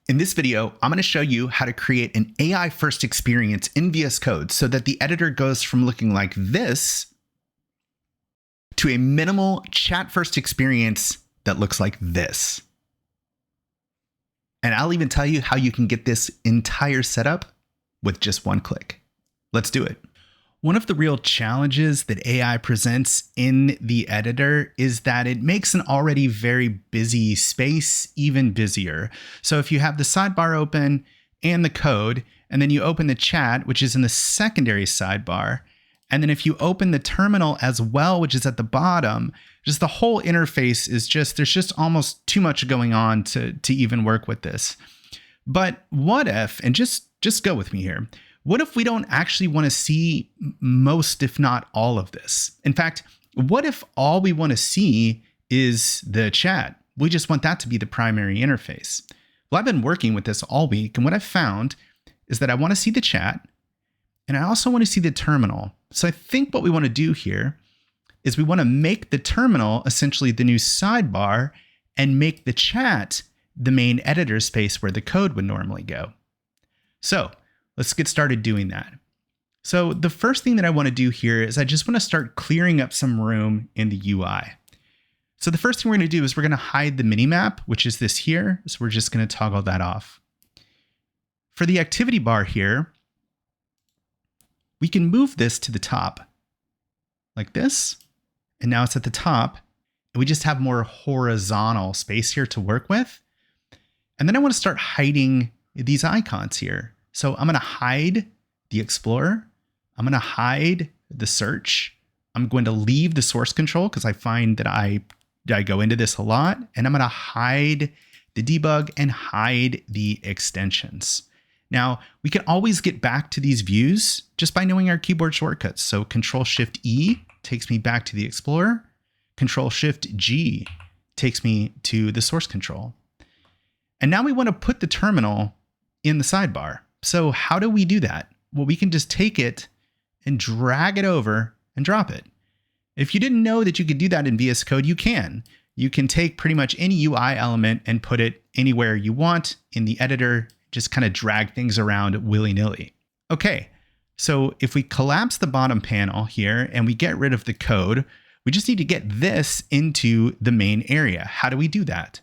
In this video, I'm going to show you how to create an AI first experience in VS Code so that the editor goes from looking like this to a minimal chat first experience that looks like this. And I'll even tell you how you can get this entire setup with just one click. Let's do it. One of the real challenges that AI presents in the editor is that it makes an already very busy space even busier. So if you have the sidebar open and the code, and then you open the chat, which is in the secondary sidebar, and then if you open the terminal as well, which is at the bottom, just the whole interface is there's just almost too much going on to even work with this. But what if, and just go with me here, what if we don't actually want to see most, if not all of this? In fact, what if all we want to see is the chat? We just want that to be the primary interface. Well, I've been working with this all week, and what I've found is that I want to see the chat, and I also want to see the terminal. So I think what we want to do here is we want to make the terminal essentially the new sidebar and make the chat the main editor space where the code would normally go. So let's get started doing that. So the first thing that I want to do here is I just want to start clearing up some room in the UI. So the first thing we're going to do is we're going to hide the minimap, which is this here. So we're just going to toggle that off. For the activity bar here, we can move this to the top like this. And now it's at the top. And we just have more horizontal space here to work with. And then I want to start hiding these icons here. So I'm going to hide the Explorer. I'm going to hide the search. I'm going to leave the source control because I find that I go into this a lot. And I'm going to hide the debug and hide the extensions. Now, we can always get back to these views just by knowing our keyboard shortcuts. So Control-Shift-E takes me back to the Explorer. Control-Shift-G takes me to the source control. And now we want to put the terminal in the sidebar. So how do we do that? Well, we can just take it and drag it over and drop it. If you didn't know that you could do that in VS Code, you can. You can take pretty much any UI element and put it anywhere you want in the editor, just kind of drag things around willy-nilly. Okay, so if we collapse the bottom panel here and we get rid of the code, we just need to get this into the main area. How do we do that?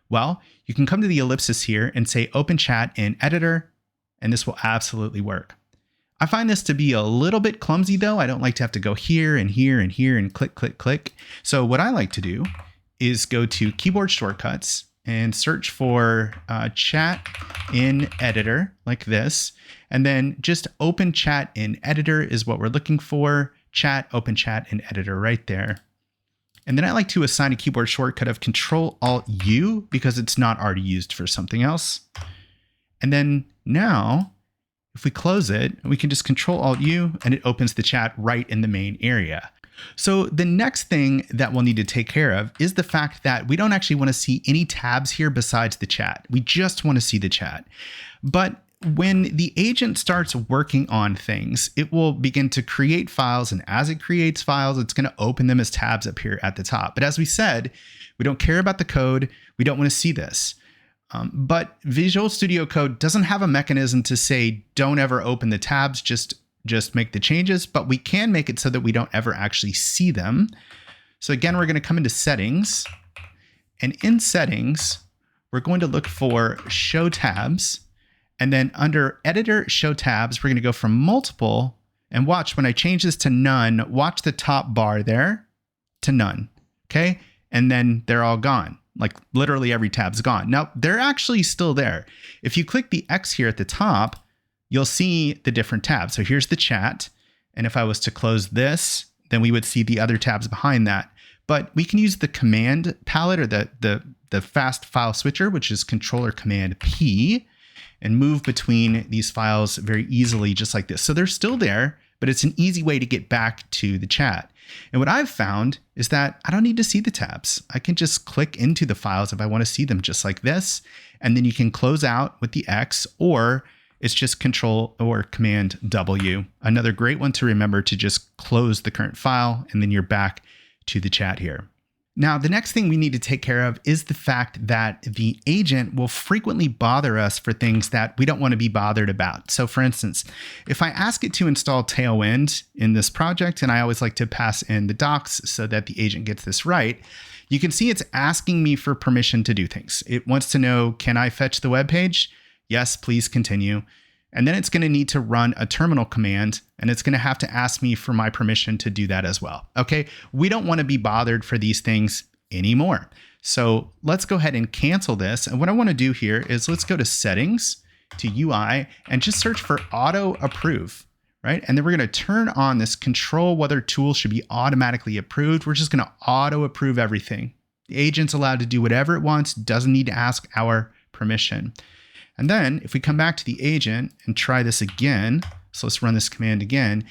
Well, you can come to the ellipsis here and say open chat in editor, and this will absolutely work. I find this to be a little bit clumsy though. I don't like to have to go here and here and here and click, click, click. So what I like to do is go to keyboard shortcuts and search for chat in editor like this. And then just open chat in editor is what we're looking for. Chat, open chat in editor right there. And then I like to assign a keyboard shortcut of Control-Alt-U because it's not already used for something else. And then now, if we close it, we can just Control-Alt-U and it opens the chat right in the main area. So the next thing that we'll need to take care of is the fact that we don't actually want to see any tabs here besides the chat. We just want to see the chat. But when the agent starts working on things, it will begin to create files. And as it creates files, it's going to open them as tabs up here at the top. But as we said, we don't care about the code. We don't want to see this. But Visual Studio Code doesn't have a mechanism to say, don't ever open the tabs, just make the changes, but we can make it so that we don't ever actually see them. So again, we're going to come into settings, and in settings, we're going to look for show tabs. And then under editor show tabs, we're going to go from multiple, and watch when I change this to none, watch the top bar there to none. Okay. And then they're all gone. Like literally every tab's gone. Now they're actually still there. If you click the X here at the top, you'll see the different tabs. So here's the chat. And if I was to close this, then we would see the other tabs behind that. But we can use the command palette or the fast file switcher, which is Control Command P, and move between these files very easily, just like this. So they're still there, but it's an easy way to get back to the chat. And what I've found is that I don't need to see the tabs. I can just click into the files if I want to see them just like this. And then you can close out with the X, or it's just Control or Command W. Another great one to remember to just close the current file, and then you're back to the chat here. Now, the next thing we need to take care of is the fact that the agent will frequently bother us for things that we don't want to be bothered about. So for instance, if I ask it to install Tailwind in this project, and I always like to pass in the docs so that the agent gets this right, you can see it's asking me for permission to do things. It wants to know, can I fetch the web page? Yes, please continue. And then it's going to need to run a terminal command, and it's going to have to ask me for my permission to do that as well. Okay, we don't want to be bothered for these things anymore. So let's go ahead and cancel this. And what I want to do here is let's go to settings, to UI, and just search for auto approve, right? And then we're going to turn on this control whether tools should be automatically approved. We're just going to auto approve everything. The agent's allowed to do whatever it wants, doesn't need to ask our permission. And then if we come back to the agent and try this again, so let's run this command again.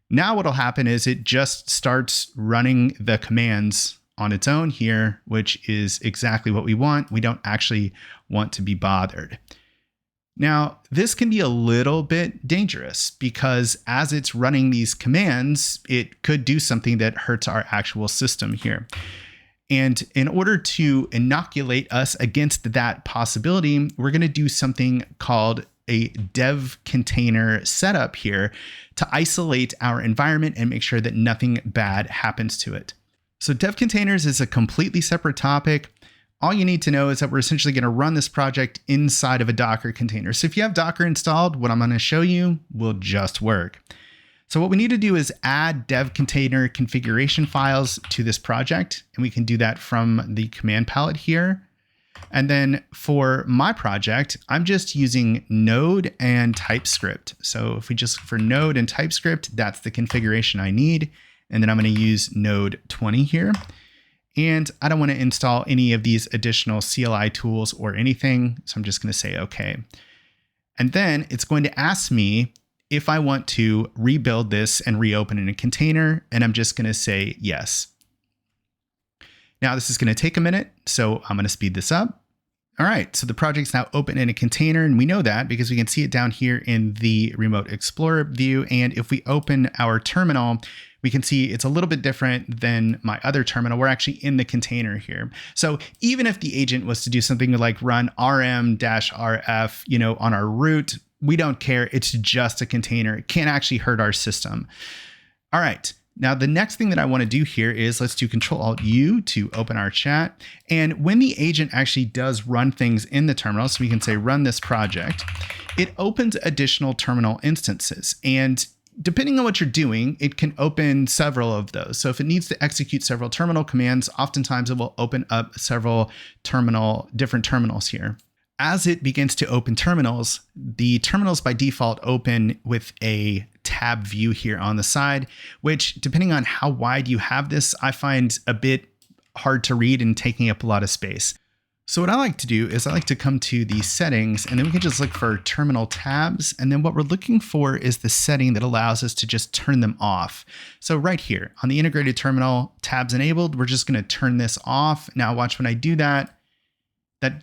Now what'll happen is it just starts running the commands on its own here, which is exactly what we want. We don't actually want to be bothered. Now, this can be a little bit dangerous because as it's running these commands, it could do something that hurts our actual system here. And in order to inoculate us against that possibility, we're going to do something called a dev container setup here to isolate our environment and make sure that nothing bad happens to it. So dev containers is a completely separate topic. All you need to know is that we're essentially going to run this project inside of a Docker container. So if you have Docker installed, what I'm going to show you will just work. So what we need to do is add dev container configuration files to this project, and we can do that from the command palette here. And then for my project, I'm just using Node and TypeScript. So if we just look for Node and TypeScript, that's the configuration I need. And then I'm going to use Node 20 here. And I don't want to install any of these additional CLI tools or anything. So I'm just going to say OK. And then it's going to ask me if I want to rebuild this and reopen in a container, and I'm just going to say yes. Now this is going to take a minute, so I'm going to speed this up. All right, so the project's now open in a container, and we know that because we can see it down here in the Remote Explorer view. And if we open our terminal, we can see it's a little bit different than my other terminal. We're actually in the container here. So even if the agent was to do something like run rm-rf, on our root, we don't care. It's just a container. It can't actually hurt our system. All right. Now, the next thing that I want to do here is let's do Control-Alt-U to open our chat. And when the agent actually does run things in the terminal, so we can say run this project, it opens additional terminal instances. And depending on what you're doing, it can open several of those. So if it needs to execute several terminal commands, oftentimes it will open up several different terminals here. As it begins to open terminals, the terminals by default open with a tab view here on the side, which depending on how wide you have this, I find a bit hard to read and taking up a lot of space. So what I like to do is I like to come to the settings, and then we can just look for terminal tabs. And then what we're looking for is the setting that allows us to just turn them off. So right here on the integrated terminal, tabs enabled, we're just going to turn this off. Now watch when I do that.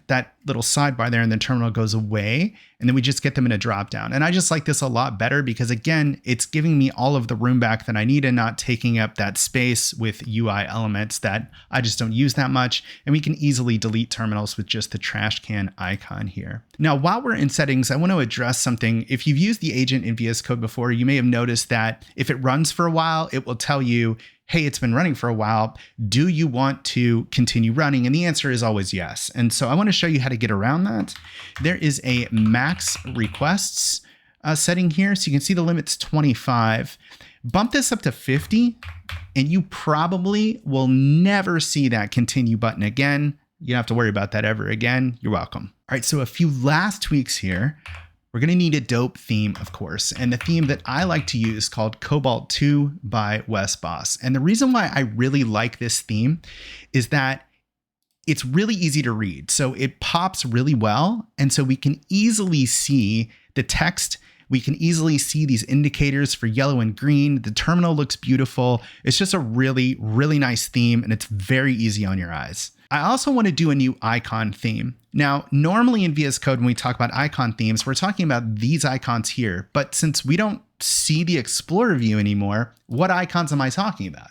That little sidebar there in the terminal goes away, and then we just get them in a dropdown. And I just like this a lot better because, again, it's giving me all of the room back that I need and not taking up that space with UI elements that I just don't use that much. And we can easily delete terminals with just the trash can icon here. Now, while we're in settings, I want to address something. If you've used the agent in VS Code before, you may have noticed that if it runs for a while, it will tell you, hey, it's been running for a while. Do you want to continue running? And the answer is always yes. And so I want to show you how to get around that. There is a max requests setting here. So you can see the limit's 25. Bump this up to 50, and you probably will never see that continue button again. You don't have to worry about that ever again. You're welcome. All right, so a few last tweaks here. We're going to need a dope theme, of course, and the theme that I like to use is called Cobalt 2 by Wes Bos. And the reason why I really like this theme is that it's really easy to read. So it pops really well, and so we can easily see the text. We can easily see these indicators for yellow and green. The terminal looks beautiful. It's just a really, really nice theme, and it's very easy on your eyes. I also want to do a new icon theme. Now, normally in VS Code, when we talk about icon themes, we're talking about these icons here. But since we don't see the Explorer view anymore, what icons am I talking about?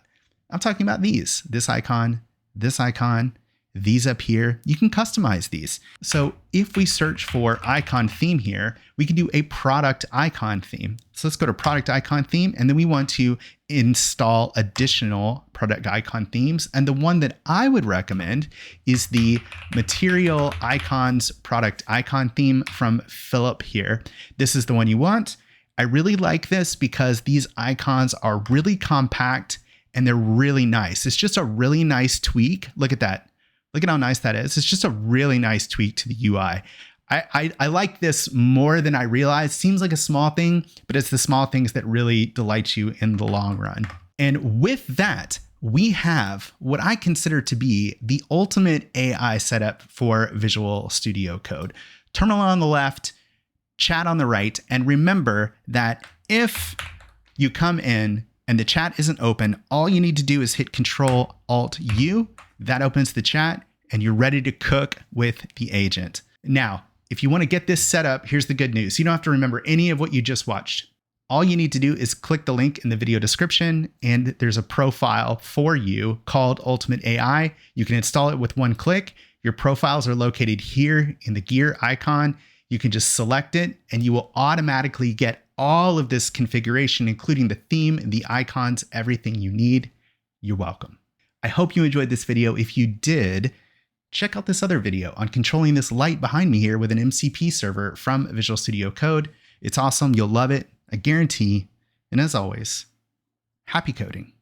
I'm talking about these, this icon, this icon, these up here, you can customize these. So if we search for icon theme here, we can do a product icon theme. So let's go to product icon theme, and then we want to install additional product icon themes. And the one that I would recommend is the material icons product icon theme from Philip here. This is the one you want. I really like this because these icons are really compact and they're really nice. It's just a really nice tweak. Look at that. Look at how nice that is. It's just a really nice tweak to the UI. I like this more than I realized. Seems like a small thing, but it's the small things that really delight you in the long run. And with that, we have what I consider to be the ultimate AI setup for Visual Studio Code. Terminal on the left, chat on the right. And remember that if you come in and the chat isn't open, all you need to do is hit Control-Alt-U. That opens the chat and you're ready to cook with the agent. Now, if you want to get this set up, here's the good news. You don't have to remember any of what you just watched. All you need to do is click the link in the video description, and there's a profile for you called Ultimate AI. You can install it with one click. Your profiles are located here in the gear icon. You can just select it and you will automatically get all of this configuration, including the theme, the icons, everything you need. You're welcome. I hope you enjoyed this video. If you did, check out this other video on controlling this light behind me here with an MCP server from Visual Studio Code. It's awesome. You'll love it. I guarantee. And as always, happy coding.